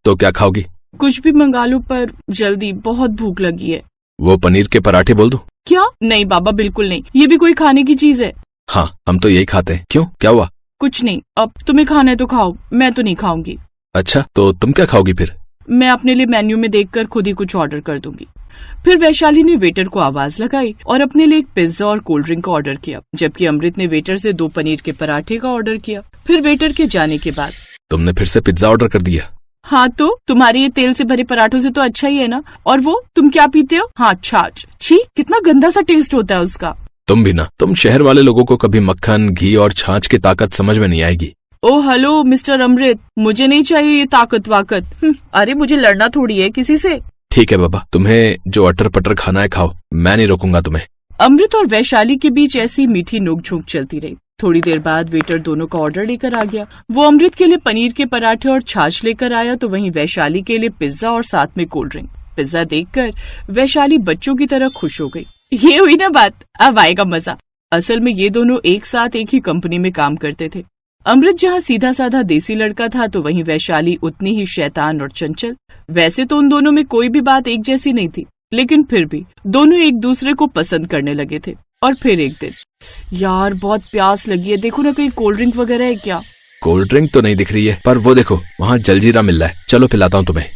तो क्या खाओगी? कुछ भी मंगा लो, पर जल्दी, बहुत भूख लगी है। वो पनीर के पराठे बोल दूं? क्या? नहीं बाबा, बिल्कुल नहीं, ये भी कोई खाने की चीज है? हाँ, हम तो यही खाते हैं। क्यों, क्या हुआ? कुछ नहीं, अब तुम्हें खाना है तो खाओ, मैं तो नहीं खाऊंगी। अच्छा, तो तुम क्या खाओगी फिर? मैं अपने लिए मेन्यू में देखकर खुद ही कुछ ऑर्डर कर दूंगी। फिर वैशाली ने वेटर को आवाज लगाई और अपने लिए एक पिज्जा और कोल्ड ड्रिंक का ऑर्डर किया, जबकि अमृत ने वेटर से 2 पनीर के पराठे का ऑर्डर किया। फिर वेटर के जाने के बाद, तुमने फिर से पिज्जा ऑर्डर कर दिया? हाँ, तो तुम्हारे ये तेल से भरे पराठों से तो अच्छा ही है ना। और वो तुम क्या पीते हो? हाँ, छाछ। छी, कितना गंदा सा टेस्ट होता है उसका। तुम भी ना, तुम शहर वाले लोगों को कभी मक्खन, घी और छाछ की ताकत समझ में नहीं आएगी। ओ हेलो मिस्टर अमृत, मुझे नहीं चाहिए ये ताकत वाकत। अरे मुझे लड़ना थोड़ी है किसी से। ठीक है बाबा, तुम्हें जो अटर पटर खाना है खाओ, मैं नहीं रोकूंगा तुम्हें। अमृत और वैशाली के बीच ऐसी मीठी नोकझोंक चलती रही। थोड़ी देर बाद वेटर दोनों का ऑर्डर लेकर आ गया। वो अमृत के लिए पनीर के पराठे और छाछ लेकर आया, तो वहीं वैशाली के लिए पिज्जा और साथ में कोल्ड ड्रिंक। पिज्जा देखकर वैशाली बच्चों की तरह खुश हो गई। ये हुई ना बात, अब आएगा मजा। असल में ये दोनों एक साथ एक ही कंपनी में काम करते थे। अमृत जहाँ सीधा साधा देसी लड़का था, तो वहीं वैशाली उतनी ही शैतान और चंचल। वैसे तो उन दोनों में कोई भी बात एक जैसी नहीं थी, लेकिन फिर भी दोनों एक दूसरे को पसंद करने लगे थे। और फिर एक दिन, यार बहुत प्यास लगी है, देखो ना कहीं कोल्ड ड्रिंक वगैरह है क्या? कोल्ड ड्रिंक तो नहीं दिख रही है, पर वो देखो वहाँ जलजीरा मिल रहा है, चलो पिलाता हूँ तुम्हें।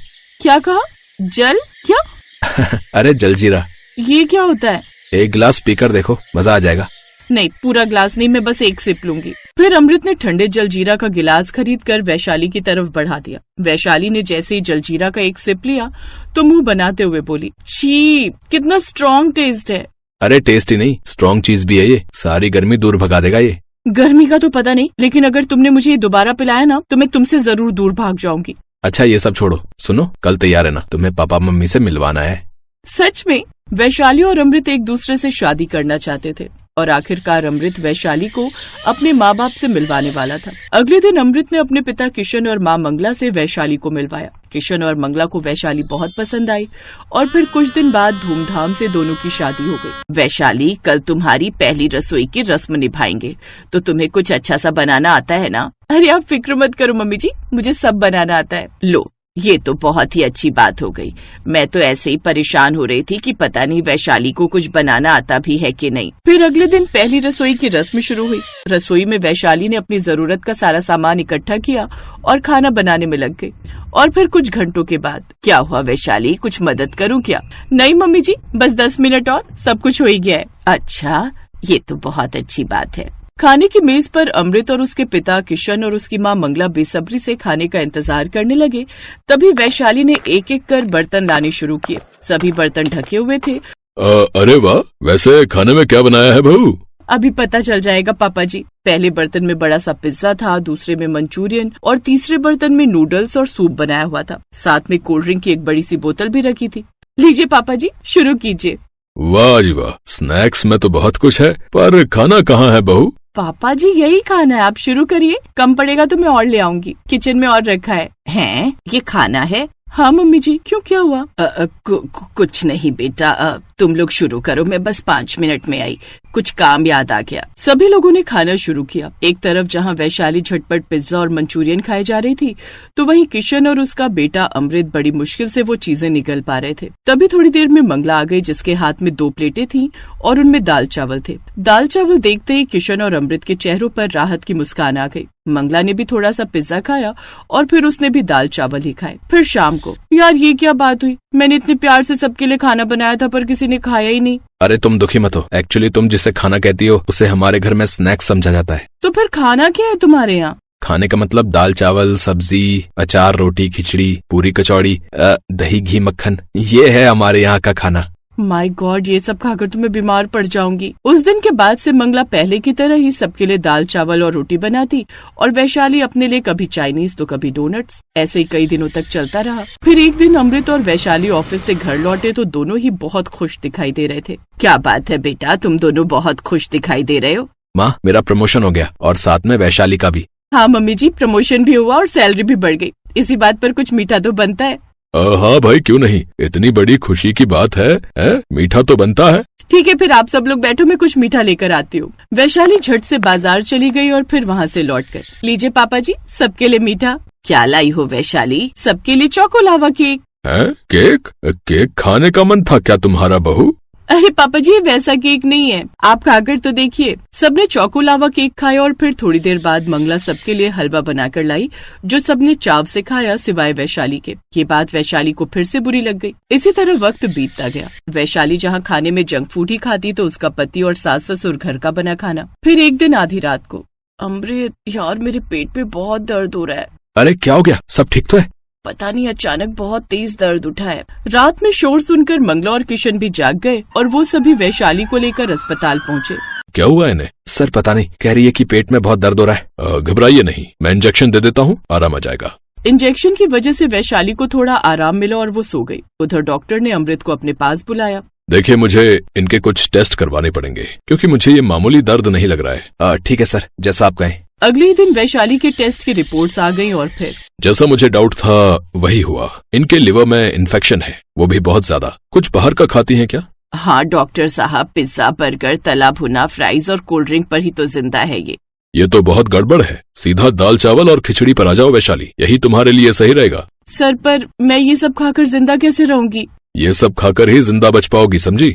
क्या कहा? जल क्या? अरे जलजीरा। ये क्या होता है? एक गिलास पीकर देखो, मजा आ जाएगा। नहीं, पूरा ग्लास नहीं, मैं बस एक सिप लूंगी। फिर अमृत ने ठंडे जलजीरा का गिलास खरीद कर वैशाली की तरफ बढ़ा दिया। वैशाली ने जैसे ही जलजीरा का एक सिप लिया तो मुंह बनाते हुए बोली, छी, कितना स्ट्रॉन्ग टेस्ट है। अरे टेस्ट ही नहीं, स्ट्रॉन्ग चीज भी है ये, सारी गर्मी दूर भगा देगा ये। गर्मी का तो पता नहीं, लेकिन अगर तुमने मुझे ये दोबारा पिलाया ना तो मैं तुमसे जरूर दूर भाग जाऊंगी। अच्छा ये सब छोड़ो, सुनो, कल तैयार है ना, तुम्हें पापा मम्मी से मिलवाना है। सच में? वैशाली और अमृत एक दूसरे से शादी करना चाहते थे और आखिरकार अमृत वैशाली को अपने माँ बाप से मिलवाने वाला था। अगले दिन अमृत ने अपने पिता किशन और माँ मंगला से वैशाली को मिलवाया। किशन और मंगला को वैशाली बहुत पसंद आई और फिर कुछ दिन बाद धूमधाम से दोनों की शादी हो गई। वैशाली, कल तुम्हारी पहली रसोई की रस्म निभाएंगे, तो तुम्हें कुछ अच्छा सा बनाना आता है ना? अरे आप फिक्र मत करो मम्मी जी, मुझे सब बनाना आता है। लो, ये तो बहुत ही अच्छी बात हो गई। मैं तो ऐसे ही परेशान हो रही थी कि पता नहीं वैशाली को कुछ बनाना आता भी है कि नहीं। फिर अगले दिन पहली रसोई की रस्म शुरू हुई। रसोई में वैशाली ने अपनी जरूरत का सारा सामान इकट्ठा किया और खाना बनाने में लग गई। और फिर कुछ घंटों के बाद, क्या हुआ वैशाली, कुछ मदद करूं क्या? नहीं मम्मी जी, बस 10 मिनट और, सब कुछ हो ही गया है। अच्छा, ये तो बहुत अच्छी बात है। खाने की मेज पर अमृत और उसके पिता किशन और उसकी माँ मंगला बेसब्री से खाने का इंतजार करने लगे। तभी वैशाली ने एक एक कर बर्तन लाने शुरू किए। सभी बर्तन ढके हुए थे। अरे वाह, वैसे खाने में क्या बनाया है बहू? अभी पता चल जाएगा पापा जी। पहले बर्तन में बड़ा सा पिज्जा था, दूसरे में मंचूरियन और तीसरे बर्तन में नूडल्स और सूप बनाया हुआ था। साथ में कोल्ड ड्रिंक की एक बड़ी सी बोतल भी रखी थी। लीजिए पापा जी, शुरू कीजिए। वाह जी वाह, स्नैक्स में तो बहुत कुछ है, पर खाना कहाँ है बहू? पापा जी यही खाना है, आप शुरू करिए, कम पड़ेगा तो मैं और ले आऊंगी, किचन में और रखा है। हैं? ये खाना है? हाँ मम्मी जी, क्यों, क्या हुआ? कुछ नहीं बेटा, तुम लोग शुरू करो, मैं बस 5 मिनट में आई, कुछ काम याद आ गया। सभी लोगों ने खाना शुरू किया। एक तरफ जहाँ वैशाली झटपट पिज्जा और मंचूरियन खाए जा रही थी, तो वहीं किशन और उसका बेटा अमृत बड़ी मुश्किल से वो चीजें निकल पा रहे थे। तभी थोड़ी देर में मंगला आ गई, जिसके हाथ में 2 प्लेटें थीं और उनमें दाल चावल थे। दाल चावल देखते ही किशन और अमृत के चेहरों पर राहत की मुस्कान आ गई। मंगला ने भी थोड़ा सा पिज्जा खाया और फिर उसने भी दाल चावल ही खाए। फिर शाम को, यार ये क्या बात हुई, मैंने इतने प्यार से सबके लिए खाना बनाया था पर किसी ने खाया ही नहीं। अरे तुम दुखी मत हो, एक्चुअली तुम जिसे खाना कहती हो उसे हमारे घर में स्नैक्स समझा जाता है। तो फिर खाना क्या है तुम्हारे यहाँ? खाने का मतलब दाल चावल, सब्जी, अचार, रोटी, खिचड़ी, पूरी, कचौड़ी, दही, घी, मक्खन, ये है हमारे यहाँ का खाना। माय गॉड, ये सब खाकर तो मैं बीमार पड़ जाऊंगी। उस दिन के बाद से मंगला पहले की तरह ही सबके लिए दाल चावल और रोटी बनाती और वैशाली अपने लिए कभी चाइनीज तो कभी डोनट्स। ऐसे ही कई दिनों तक चलता रहा। फिर एक दिन अमृत और वैशाली ऑफिस से घर लौटे तो दोनों ही बहुत खुश दिखाई दे रहे थे। क्या बात है बेटा, तुम दोनों बहुत खुश दिखाई दे रहे हो। माँ, मेरा प्रमोशन हो गया और साथ में वैशाली का भी। हाँ मम्मी जी, प्रमोशन भी हुआ और सैलरी भी बढ़ गई। इसी बात पर कुछ मीठा तो बनता है। हाँ भाई, क्यों नहीं, इतनी बड़ी खुशी की बात है, मीठा तो बनता है। ठीक है, फिर आप सब लोग बैठो, मैं कुछ मीठा लेकर आती हूँ। वैशाली झट से बाजार चली गई और फिर वहाँ से लौट कर, लीजिए पापा जी, सबके लिए मीठा। क्या लाई हो वैशाली? सबके लिए चोको लावा केक। है? केक? केक खाने का मन था क्या तुम्हारा बहू? अरे पापा जी, वैसा केक नहीं है, आप खाकर तो देखिए। सबने चोको लावा केक खाया और फिर थोड़ी देर बाद मंगला सबके लिए हलवा बनाकर लाई, जो सबने चाव से खाया सिवाय वैशाली के। ये बात वैशाली को फिर से बुरी लग गई। इसी तरह वक्त बीतता गया। वैशाली जहाँ खाने में जंक फूड ही खाती तो उसका पति और सास ससुर घर का बना खाना। फिर एक दिन आधी रात को, अमृत यार मेरे पेट में बहुत दर्द हो रहा है। अरे क्या हो गया? सब ठीक तो है? पता नहीं, अचानक बहुत तेज दर्द उठा है। रात में शोर सुनकर मंगला और किशन भी जाग गए और वो सभी वैशाली को लेकर अस्पताल पहुँचे। क्या हुआ इन्हें? सर पता नहीं, कह रही है कि पेट में बहुत दर्द हो रहा है। घबराइए नहीं, मैं इंजेक्शन दे देता हूँ, आराम आ जाएगा। इंजेक्शन की वजह से वैशाली को थोड़ा आराम मिला और वो सो गई। उधर डॉक्टर ने अमृत को अपने पास बुलाया। देखिए, मुझे इनके कुछ टेस्ट करवाने पड़ेंगे क्योंकि मुझे ये मामूली दर्द नहीं लग रहा है। ठीक है सर, जैसा आप कहें। अगले दिन वैशाली के टेस्ट की रिपोर्ट्स आ गईं और फिर जैसा मुझे डाउट था वही हुआ। इनके लिवर में इन्फेक्शन है, वो भी बहुत ज्यादा। कुछ बाहर का खाती हैं क्या? हाँ डॉक्टर साहब, पिज्जा, बर्गर, तला भुना, फ्राइज और कोल्ड ड्रिंक पर ही तो जिंदा है ये तो बहुत गड़बड़ है। सीधा दाल चावल और खिचड़ी पर आ जाओ वैशाली, यही तुम्हारे लिए सही रहेगा। सर पर मैं ये सब खाकर जिंदा कैसे रहूंगी? ये सब खाकर ही जिंदा बच पाओगी, समझी?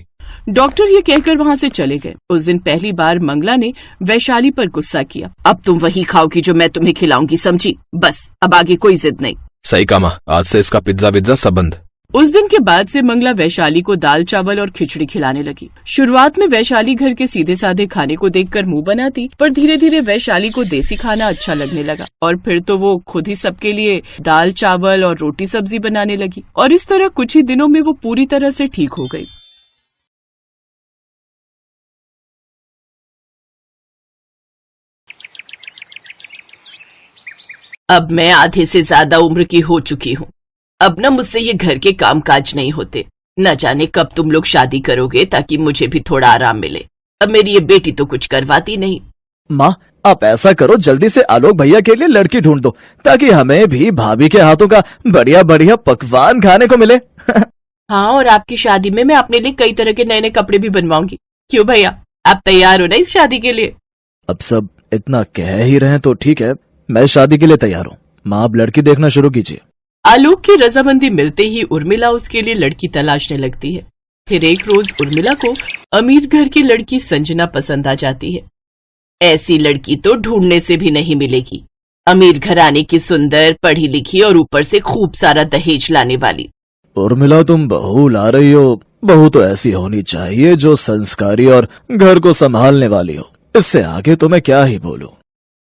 डॉक्टर ये कहकर वहाँ से चले गए। उस दिन पहली बार मंगला ने वैशाली पर गुस्सा किया। अब तुम वही खाओगी जो मैं तुम्हें खिलाऊंगी, समझी? बस अब आगे कोई जिद नहीं। सही कहा, आज से इसका पिज्जा सब बंद। उस दिन के बाद से मंगला वैशाली को दाल चावल और खिचड़ी खिलाने लगी। शुरुआत में वैशाली घर के सीधे साधे खाने को देखकर मुंह बनाती, पर धीरे धीरे वैशाली को देसी खाना अच्छा लगने लगा और फिर तो वो खुद ही सबके लिए दाल चावल और रोटी सब्जी बनाने लगी। और इस तरह कुछ ही दिनों में वो पूरी तरह से ठीक हो गई। अब मैं आधे से ज्यादा उम्र की हो चुकी हूँ। अब न मुझसे ये घर के कामकाज नहीं होते। न जाने कब तुम लोग शादी करोगे ताकि मुझे भी थोड़ा आराम मिले। अब मेरी ये बेटी तो कुछ करवाती नहीं। माँ, आप ऐसा करो, जल्दी से आलोक भैया के लिए लड़की ढूंढ दो ताकि हमें भी भाभी के हाथों का बढ़िया बढ़िया पकवान खाने को मिले। हाँ, और आपकी शादी में मैं अपने लिए कई तरह के नए नए कपड़े भी बनवाऊंगी। क्यों भैया, आप तैयार हो ना इस शादी के लिए? अब सब इतना कह ही रहे हैं तो ठीक है, मैं शादी के लिए तैयार हूँ। माँ, आप लड़की देखना शुरू कीजिए। आलोक की रजामंदी मिलते ही उर्मिला उसके लिए लड़की तलाशने लगती है। फिर एक रोज उर्मिला को अमीर घर की लड़की संजना पसंद आ जाती है। ऐसी लड़की तो ढूंढने से भी नहीं मिलेगी। अमीर घराने की, सुंदर, पढ़ी लिखी और ऊपर से खूब सारा दहेज लाने वाली। उर्मिला, तुम बहू ला रही हो। बहू तो ऐसी होनी चाहिए जो संस्कारी और घर को संभालने वाली हो। इससे आगे तो मैं क्या ही बोलूं।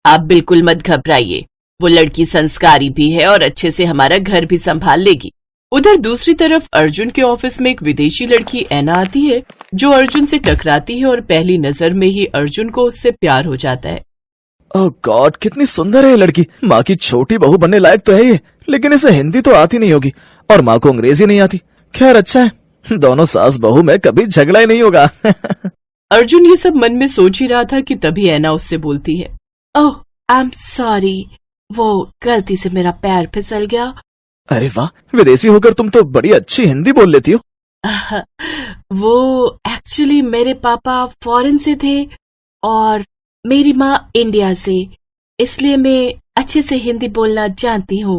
आप बिल्कुल मत घबराइए, वो लड़की संस्कारी भी है और अच्छे से हमारा घर भी संभाल लेगी। उधर दूसरी तरफ अर्जुन के ऑफिस में एक विदेशी लड़की ऐना आती है जो अर्जुन से टकराती है और पहली नजर में ही अर्जुन को उससे प्यार हो जाता है। ओह गॉड, कितनी सुंदर है ये लड़की। माँ की छोटी बहू बनने लायक तो है ये, लेकिन इसे हिंदी तो आती नहीं होगी और माँ को अंग्रेजी नहीं आती। खैर अच्छा है, दोनों सास बहू में कभी झगड़ा ही नहीं होगा। अर्जुन ये सब मन में सोच ही रहा था कि तभी ऐना उससे बोलती है, ओह आई एम सॉरी, वो गलती से मेरा पैर फिसल गया। अरे वाह, विदेशी होकर तुम तो बड़ी अच्छी हिंदी बोल लेती हो। वो एक्चुअली मेरे पापा फॉरेन से थे और मेरी माँ इंडिया से, इसलिए मैं अच्छे से हिंदी बोलना जानती हूँ।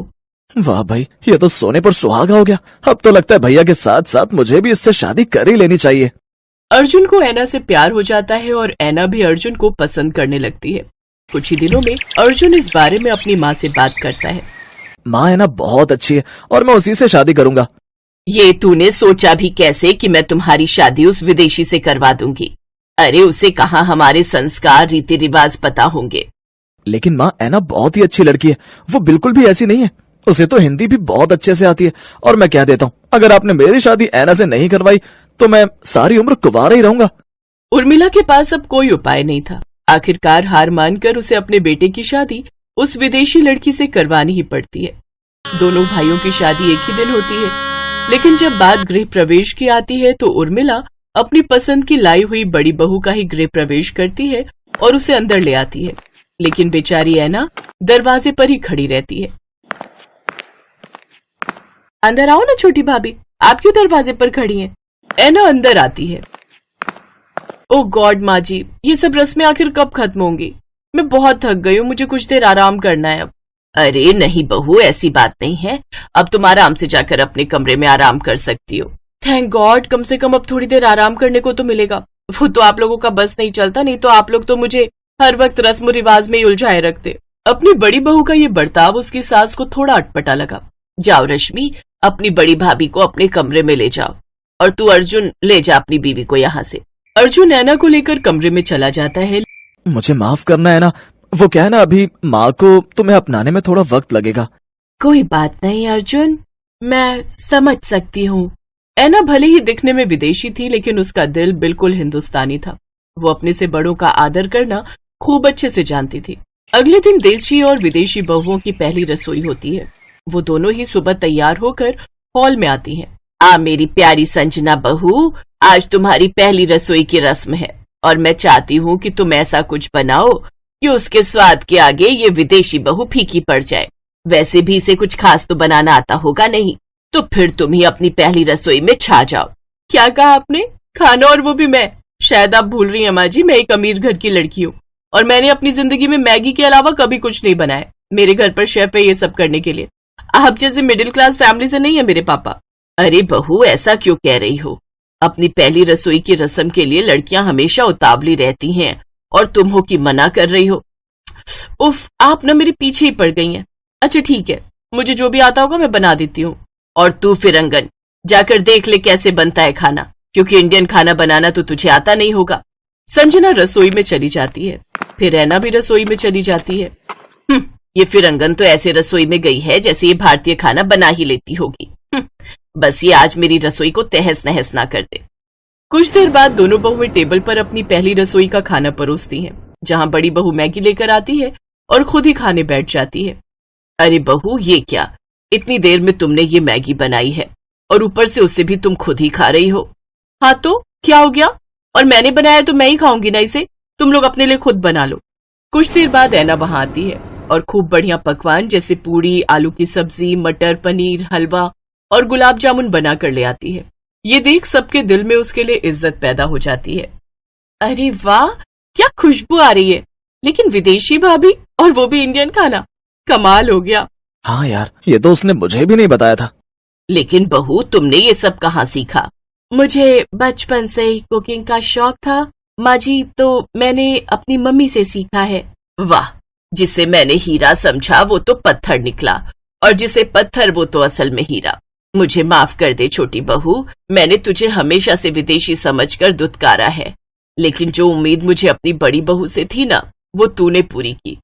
वाह भाई, ये तो सोने पर सुहागा हो गया। अब तो लगता है भैया के साथ साथ मुझे भी इससे शादी कर ही लेनी चाहिए। अर्जुन को ऐना से प्यार हो जाता है और ऐना भी अर्जुन को पसंद करने लगती है। कुछ ही दिनों में अर्जुन इस बारे में अपनी माँ से बात करता है। माँ ऐना बहुत अच्छी है और मैं उसी से शादी करूंगा। ये तूने सोचा भी कैसे कि मैं तुम्हारी शादी उस विदेशी से करवा दूंगी? अरे उसे कहाँ हमारे संस्कार, रीति रिवाज पता होंगे। लेकिन माँ, ऐना बहुत ही अच्छी लड़की है। वो बिल्कुल भी ऐसी नहीं है। उसे तो हिंदी भी बहुत अच्छे से आती है। और मैं कह देता हूँ, अगर आपने मेरी शादी ऐना से नहीं करवाई तो मैं सारी उम्र कुंवारा ही रहूंगा। उर्मिला के पास अब कोई उपाय नहीं था। आखिरकार हार मानकर उसे अपने बेटे की शादी उस विदेशी लड़की से करवानी ही पड़ती है। दोनों भाइयों की शादी एक ही दिन होती है, लेकिन जब बात गृह प्रवेश की आती है तो उर्मिला अपनी पसंद की लाई हुई बड़ी बहू का ही गृह प्रवेश करती है और उसे अंदर ले आती है। लेकिन बेचारी ऐना दरवाजे पर ही खड़ी रहती है। अंदर आओ ना छोटी भाभी, आप क्यों दरवाजे पर खड़ी हैं? ऐना अंदर आती है। ओह गॉड माँ जी, ये सब रस्में आखिर कब खत्म होंगी? मैं बहुत थक गई हूँ, मुझे कुछ देर आराम करना है। अब अरे नहीं बहू, ऐसी बात नहीं है। अब तुम आराम से जाकर अपने कमरे में आराम कर सकती हो। थैंक गॉड, कम से कम अब थोड़ी देर आराम करने को तो मिलेगा। वो तो आप लोगों का बस नहीं चलता, नहीं तो आप लोग तो मुझे हर वक्त रस्म रिवाज में ही उलझाए रखते। अपनी बड़ी बहू का ये बर्ताव उसकी सास को थोड़ा अटपटा लगा। जाओ रश्मि, अपनी बड़ी भाभी को अपने कमरे में ले जाओ, और तू अर्जुन ले जा अपनी बीवी को यहाँ से। अर्जुन ऐना को लेकर कमरे में चला जाता है। मुझे माफ करना है ना, वो क्या है ना, अभी माँ को तुम्हें अपनाने में थोड़ा वक्त लगेगा। कोई बात नहीं अर्जुन, मैं समझ सकती हूँ। ऐना भले ही दिखने में विदेशी थी, लेकिन उसका दिल बिल्कुल हिंदुस्तानी था। वो अपने से बड़ों का आदर करना खूब अच्छे से जानती थी। अगले दिन देशी और विदेशी बहुओं की पहली रसोई होती है। वो दोनों ही सुबह तैयार होकर हॉल में आती हैं। आ मेरी प्यारी संजना बहू, आज तुम्हारी पहली रसोई की रस्म है, और मैं चाहती हूँ कि तुम ऐसा कुछ बनाओ कि उसके स्वाद के आगे ये विदेशी बहू फीकी पड़ जाए। वैसे भी इसे कुछ खास तो बनाना आता होगा नहीं, तो फिर तुम ही अपनी पहली रसोई में छा जाओ। क्या कहा आपने? खाना, और वो भी मैं? शायद आप भूल रही हैं माँ जी, मैं एक अमीर घर की लड़की हूँ, और मैंने अपनी जिंदगी में मैगी के अलावा कभी कुछ नहीं बनाया। मेरे घर पर शेफ है ये सब करने के लिए। आप जैसे मिडिल क्लास फैमिली से नहीं है मेरे पापा। अरे बहू, ऐसा क्यों कह रही हो? अपनी पहली रसोई की रस्म के लिए लड़कियां हमेशा उतावली रहती हैं, और तुम हो कि मना कर रही हो। उफ, आप ना मेरे पीछे ही पड़ गई हैं। अच्छा ठीक है, मुझे जो भी आता होगा मैं बना देती हूँ। और तू फिरंगन, जाकर देख ले कैसे बनता है खाना, क्योंकि इंडियन खाना बनाना तो तुझे आता नहीं होगा। संजना रसोई में चली जाती है, फिर ऐना भी रसोई में चली जाती है। ये फिरंगन तो ऐसे रसोई में गई है जैसे ये भारतीय खाना बना ही लेती होगी। बस ये आज मेरी रसोई को तहस नहस ना कर दे। कुछ देर बाद दोनों बहुएं टेबल पर अपनी पहली रसोई का खाना परोसती हैं, जहां बड़ी बहू मैगी लेकर आती है और खुद ही खाने बैठ जाती है। अरे बहू, ये क्या, इतनी देर में तुमने ये मैगी बनाई है, और ऊपर से उसे भी तुम खुद ही खा रही हो। हाँ तो क्या हो गया? और मैंने बनाया तो मैं ही खाऊंगी ना इसे, तुम लोग अपने लिए खुद बना लो। कुछ देर बाद ऐना वहां आती है और खूब बढ़िया पकवान जैसे पूड़ी, आलू की सब्जी, मटर पनीर, हलवा और गुलाब जामुन बना कर ले आती है। ये देख सबके दिल में उसके लिए इज्जत पैदा हो जाती है। अरे वाह, क्या खुशबू आ रही है, लेकिन विदेशी भाभी और वो भी इंडियन खाना, कमाल हो गया। हाँ यार, ये तो उसने मुझे भी नहीं बताया था। लेकिन बहू, तुमने ये सब कहाँ सीखा? मुझे बचपन से ही कुकिंग का शौक था माँ जी, तो मैंने अपनी मम्मी से सीखा है। वाह, जिसे मैंने हीरा समझा वो तो पत्थर निकला, और जिसे पत्थर वो तो असल में हीरा। मुझे माफ कर दे छोटी बहू, मैंने तुझे हमेशा से विदेशी समझकर दुत्कारा है, लेकिन जो उम्मीद मुझे अपनी बड़ी बहू से थी ना, वो तूने पूरी की।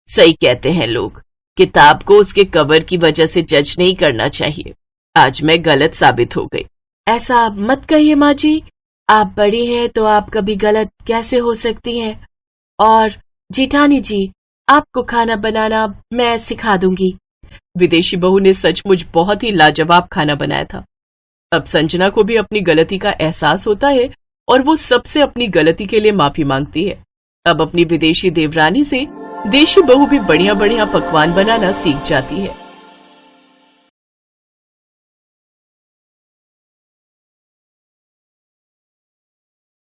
सही कहते हैं लोग, किताब को उसके कवर की वजह से जज नहीं करना चाहिए। आज मैं गलत साबित हो गई। ऐसा मत कहिए माँ जी, आप बड़ी हैं तो आप कभी गलत कैसे हो सकती हैं। और जेठानी जी, आपको खाना बनाना मैं सिखा दूंगी। विदेशी बहू ने सचमुच बहुत ही लाजवाब खाना बनाया था। अब संजना को भी अपनी गलती का एहसास होता है, और वो सबसे अपनी गलती के लिए माफी मांगती है। अब अपनी विदेशी देवरानी से देशी बहू भी बढ़िया बढ़िया पकवान बनाना सीख जाती है।